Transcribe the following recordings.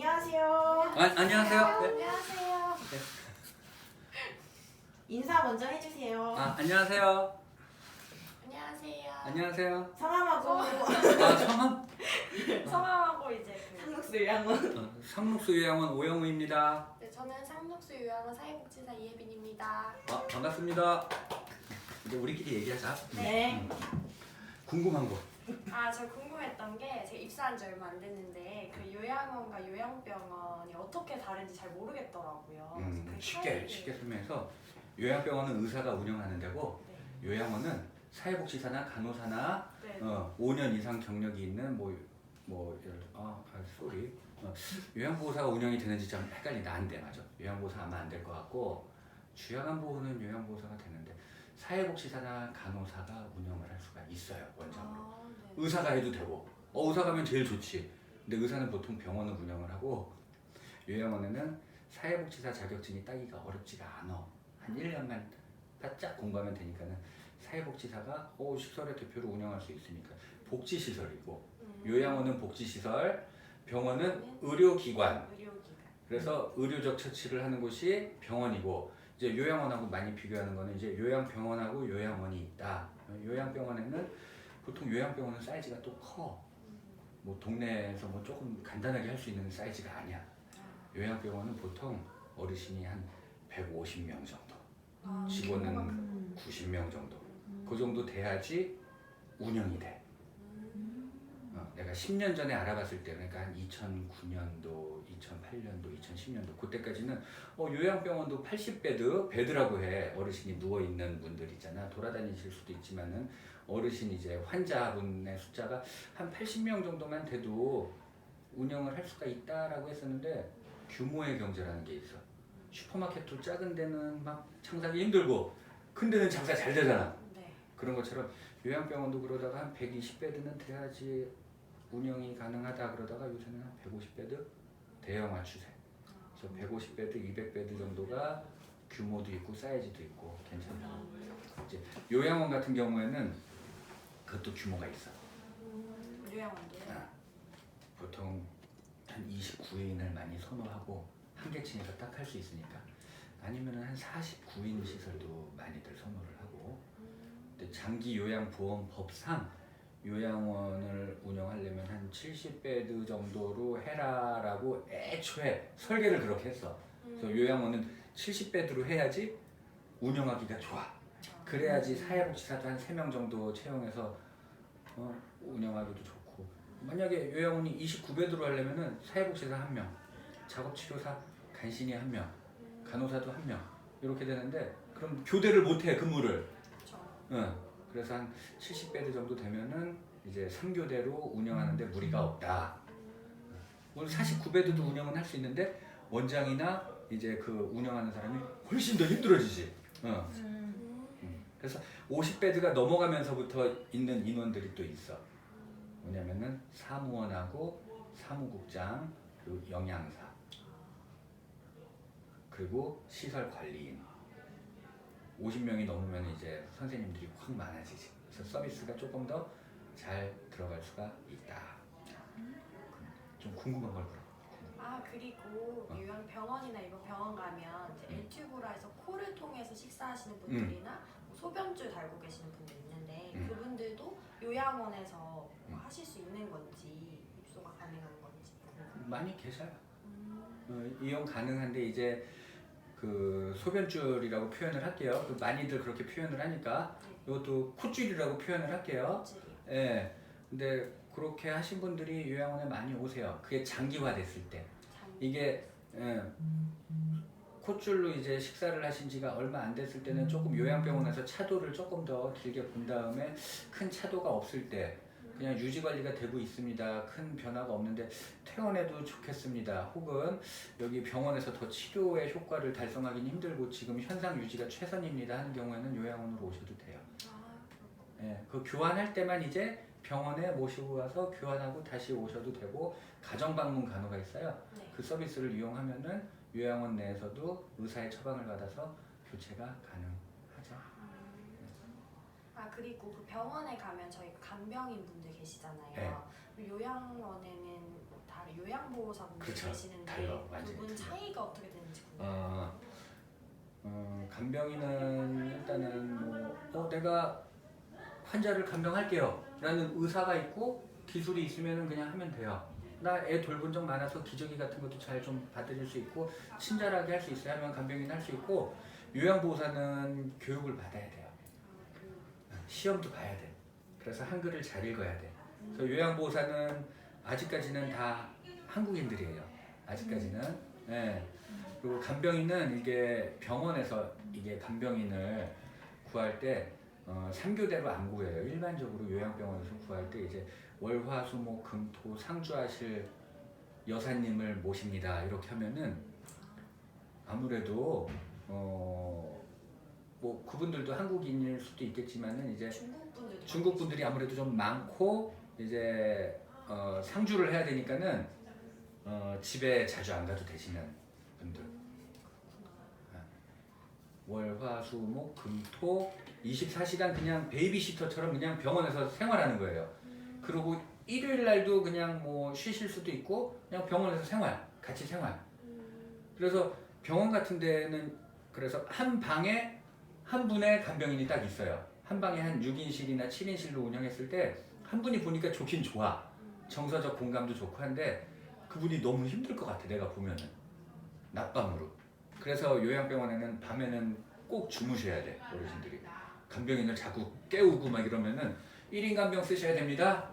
안녕하세요. 안녕하세요. 네. 안녕하세요. 네. 인사 먼저 해주세요. 안녕하세요. 안녕하세요. 안녕하세요. 성함하고 성함? 성함하고 이제 상록수 요양원. 상록수 요양원 오영우입니다. 네, 저는 상록수 요양원 사회복지사 이혜빈입니다. 반갑습니다. 이제 우리끼리 얘기하자. 네. 궁금한 거. 저 궁금했던 게 제가 입사한 지 얼마 안 됐는데 그 요양원과 요양병원이 어떻게 다른지 잘 모르겠더라고요. 그 쉽게 설명해서 요양병원은 의사가 운영하는 데고 네. 요양원은 사회복지사나 간호사나 네. 5년 이상 경력이 있는 요양보호사가 운영이 되는지 좀 헷갈린다. 안 돼, 맞아. 요양보호사 아마 안 될 것 같고 주야간보호는 요양보호사가 되는데 사회복지사나 간호사가 운영을 할 수가 있어요. 원장으로. 네. 의사가 해도 되고 의사가 하면 제일 좋지. 근데 의사는 보통 병원을 운영을 하고 요양원에는 사회복지사 자격증이 따기가 어렵지가 않아. 한 1년만 바짝 공부하면 되니까는 사회복지사가 시설의 대표로 운영할 수 있으니까 복지시설이고 요양원은 복지시설, 병원은 의료기관. 그래서 의료적 처치를 하는 곳이 병원이고 이제 요양원하고 많이 비교하는 거는 이제 요양병원하고 요양원이 있다. 요양병원에는 보통 요양병원은 사이즈가 또 커. 뭐 동네에서 뭐 조금 간단하게 할 수 있는 사이즈가 아니야. 요양병원은 보통 어르신이 한 150명 정도, 직원은 90명 정도. 그 정도 돼야지 운영이 돼. 내가 10년 전에 알아봤을 때, 그러니까 한 2009년도, 2008년도, 2010년도 그때까지는 요양병원도 80베드라고 해. 어르신이 누워있는 분들 있잖아. 돌아다니실 수도 있지만은 어르신 이제 환자분의 숫자가 한 80명 정도만 돼도 운영을 할 수가 있다라고 했었는데 규모의 경제라는 게 있어. 슈퍼마켓도 작은 데는 막 장사하기 힘들고 큰 데는 장사 잘 되잖아. 네. 그런 것처럼 요양병원도 그러다가 한 120베드는 돼야지 운영이 가능하다 그러다가 요새는 한 150베드 대형화 추세. 그래서 150베드, 200베드 정도가 규모도 있고 사이즈도 있고 괜찮다. 이제 요양원 같은 경우에는 그것도 규모가 있어. 요양원도요? 보통 한 29인을 많이 선호하고 한 개층에서 딱 할 수 있으니까. 아니면은 한 49인 시설도 많이들 선호를 하고. 근데 장기 요양보험법상 요양원을 운영하려면 한 70베드 정도로 해라라고 애초에 설계를 그렇게 했어. 그래서 요양원은 70베드로 해야지 운영하기가 좋아. 그래야지 사회복지사도 한 3명 정도 채용해서 운영하기도 좋고. 만약에 요양원이 29베드로 하려면은 사회복지사 1명, 작업치료사 간신히 1명, 간호사도 1명 이렇게 되는데 그럼 교대를 못해 근무를. 그래서 한 70베드 정도 되면은 이제 3교대로 운영하는데 무리가 없다. 오늘 49베드도 운영은 할 수 있는데 원장이나 이제 그 운영하는 사람이 훨씬 더 힘들어지지. 그래서 50베드가 넘어가면서부터 있는 인원들이 또 있어. 뭐냐면은 사무원하고 사무국장, 그리고 영양사, 그리고 시설 관리인. 50명이 넘으면 이제 선생님들이 확 많아지지. 그래서 서비스가 조금 더 잘 들어갈 수가 있다. 좀 궁금한 걸 물어. 그리고 요양병원이나 이런 병원 가면 이제 엘튜브라 해서 코를 통해서 식사하시는 분들이나 소변줄 달고 계시는 분들 있는데 그분들도 요양원에서 하실 수 있는 건지 입소가 가능한 건지 많이 계셔요. 이용 가능한데 이제 그 소변줄이라고 표현을 할게요. 많이들 그렇게 표현을 하니까 이것도 콧줄이라고 표현을 할게요. 예. 근데 그렇게 하신 분들이 요양원에 많이 오세요. 그게 장기화됐을 때. 이게 콧줄로 이제 식사를 하신 지가 얼마 안 됐을 때는 조금 요양병원에서 차도를 조금 더 길게 본 다음에 큰 차도가 없을 때 그냥 유지관리가 되고 있습니다. 큰 변화가 없는데 퇴원해도 좋겠습니다. 혹은 여기 병원에서 더 치료의 효과를 달성하기는 힘들고 지금 현상 유지가 최선입니다 하는 경우에는 요양원으로 오셔도 돼요. 그 교환할 때만 이제 병원에 모시고 가서 교환하고 다시 오셔도 되고 가정방문 간호가 있어요. 그 서비스를 이용하면은 요양원 내에서도 의사의 처방을 받아서 교체가 가능하죠. 그리고 그 병원에 가면 저희 간병인 분들 계시잖아요. 요양원에는 다른 요양보호사분들 그렇죠. 계시는데 달라. 완전히 두 분 달라. 차이가 어떻게 되는지 궁금해요. 간병인은 일단은 내가 환자를 간병할게요 라는 의사가 있고 기술이 있으면 그냥 하면 돼요. 나 애 돌본 적 많아서 기저귀 같은 것도 잘 좀 받아줄 수 있고 친절하게 할 수 있어야 하면 간병인 할 수 있고, 요양보호사는 교육을 받아야 돼요. 시험도 봐야 돼. 그래서 한글을 잘 읽어야 돼. 그래서 요양보호사는 아직까지는 다 한국인들이에요. 아직까지는. 네. 그리고 간병인은 이게 병원에서 이게 간병인을 구할 때 3교대로 안 구해요. 일반적으로 요양병원에서 구할 때 이제 월화수목금토 상주하실 여사님을 모십니다 이렇게 하면은 아무래도 그분들도 한국인일 수도 있겠지만은 이제 중국 분들이 아무래도 좀 많고 이제 상주를 해야 되니까는 집에 자주 안 가도 되시는 분들. 월화수목금토 24시간 그냥 베이비시터처럼 그냥 병원에서 생활하는 거예요. 그리고 일요일 날도 그냥 쉬실 수도 있고 그냥 병원에서 같이 생활. 그래서 병원 같은 데는 그래서 한 방에 한 분의 간병인이 딱 있어요. 한 방에 한 6인실이나 7인실로 운영했을 때 한 분이 보니까 좋긴 좋아. 정서적 공감도 좋고 한데 그분이 너무 힘들 것 같아, 내가 보면은. 낮밤으로. 그래서 요양병원에는 밤에는 꼭 주무셔야 돼, 어르신들이. 간병인을 자꾸 깨우고 막 이러면은 1인 간병 쓰셔야 됩니다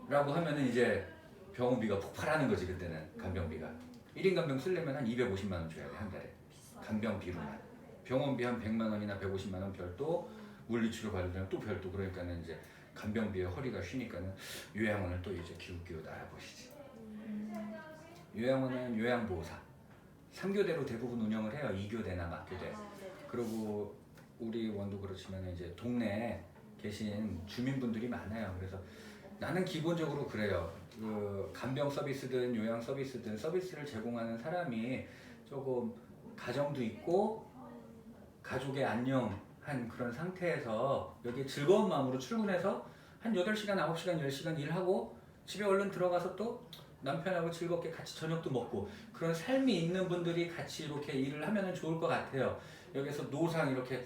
라고 하면은 이제 병원비가 폭발하는 거지. 그때는 간병비가 1인 간병 쓰려면 한 250만 원 줘야 돼, 한 달에. 간병비로만. 병원비 한 100만 원이나 150만 원 별도, 물리치료 받으려면 또 별도. 그러니까는 이제 간병비에 허리가 쉬니까는 요양원을 또 이제 기웃기웃 알아보시지. 요양원은 요양보호사 3교대로 대부분 운영을 해요. 2교대나 막교대. 그리고 우리 원도 그렇지만 이제 동네에 계신 주민분들이 많아요. 그래서 나는 기본적으로 그래요. 그 간병 서비스든 요양 서비스든 서비스를 제공하는 사람이 조금 가정도 있고 가족의 안녕한 그런 상태에서 여기 즐거운 마음으로 출근해서 한 8시간, 9시간, 10시간 일하고 집에 얼른 들어가서 또 남편하고 즐겁게 같이 저녁도 먹고 그런 삶이 있는 분들이 같이 이렇게 일을 하면 좋을 것 같아요. 여기서 노상 이렇게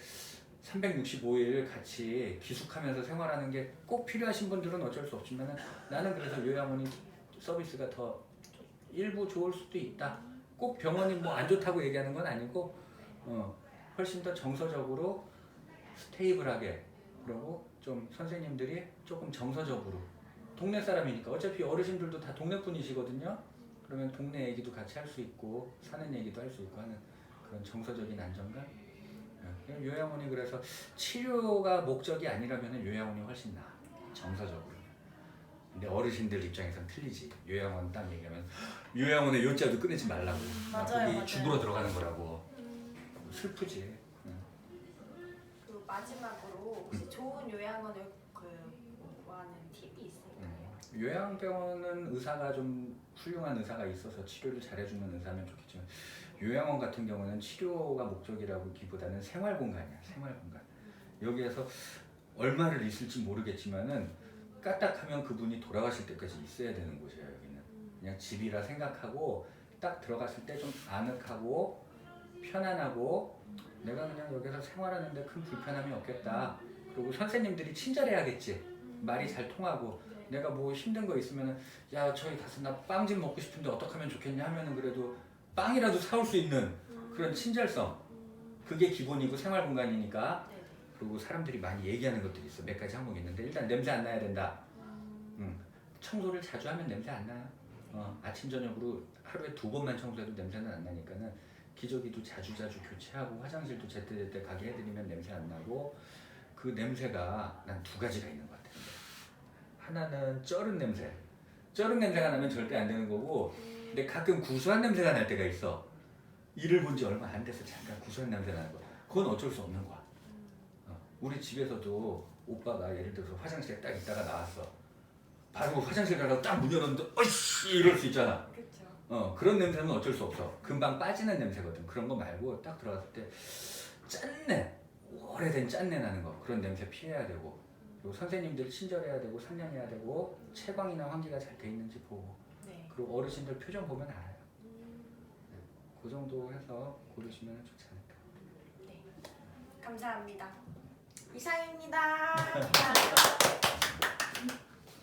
365일 같이 기숙하면서 생활하는 게 꼭 필요하신 분들은 어쩔 수 없지만 나는 그래서 요양원이 서비스가 더 일부 좋을 수도 있다. 꼭 병원이 안 좋다고 얘기하는 건 아니고 훨씬 더 정서적으로 스테이블하게, 그리고 좀 선생님들이 조금 정서적으로 동네 사람이니까 어차피 어르신들도 다 동네 분이시거든요. 그러면 동네 얘기도 같이 할 수 있고 사는 얘기도 할 수 있고 하는 그런 정서적인 안정감. 요양원이 그래서 치료가 목적이 아니라면 요양원이 훨씬 나아, 정서적으로. 근데 어르신들 입장에선 틀리지. 요양원 딱 얘기하면 요양원의 요자도 끊이지 말라고. 거기 죽으러 들어가는 거라고. 슬프지. 그리고 마지막으로 혹시 좋은 요양원을 구하는 팁이 있을까요? 요양병원은 의사가 좀 훌륭한 의사가 있어서 치료를 잘해주는 의사면 좋겠지만 요양원 같은 경우는 치료가 목적이라기보다는 생활공간이야. 생활공간. 여기에서 얼마를 있을지 모르겠지만은 까딱하면 그분이 돌아가실 때까지 있어야 되는 곳이에요. 여기는 그냥 집이라 생각하고 딱 들어갔을 때 좀 아늑하고 편안하고 내가 그냥 여기서 생활하는데 큰 불편함이 없겠다. 그리고 선생님들이 친절해야겠지. 말이 잘 통하고 내가 힘든 거 있으면은 야 저기 가서 나 빵 좀 먹고 싶은데 어떻게 하면 좋겠냐 하면은 그래도 빵이라도 사올 수 있는 그런 친절성, 그게 기본이고 생활 공간이니까. 그리고 사람들이 많이 얘기하는 것들이 있어. 몇 가지 항목이 있는데 일단 냄새 안 나야 된다. 청소를 자주 하면 냄새 안 나요. 아침 저녁으로 하루에 2번만 청소해도 냄새는 안 나니까는 기저귀도 자주 교체하고 화장실도 제때제때 가게 해드리면 냄새 안 나고. 그 냄새가 난 2가지가 있는 것 같아요. 하나는 쩔은 냄새. 쩔은 냄새가 나면 절대 안 되는 거고, 근데 가끔 구수한 냄새가 날 때가 있어. 일을 본 지 얼마 안 돼서 잠깐 구수한 냄새 나는 거. 그건 어쩔 수 없는 거야. 우리 집에서도 오빠가 예를 들어서 화장실에 딱 있다가 나왔어. 바로 화장실 가서 딱 문 열었는데 어이씨 이럴 수 있잖아. 그렇죠. 그런 냄새는 어쩔 수 없어. 금방 빠지는 냄새거든. 그런 거 말고 딱 들어갔을 때 짠내, 오래된 짠내 나는 거, 그런 냄새 피해야 되고, 그리고 선생님들 친절해야 되고 상냥해야 되고 채광이나 환기가 잘 돼 있는지 보고. 그리고 어르신들 표정 보면 알아요. 그 정도 해서 고르시면 좋지 않을까. 네. 감사합니다. 이상입니다.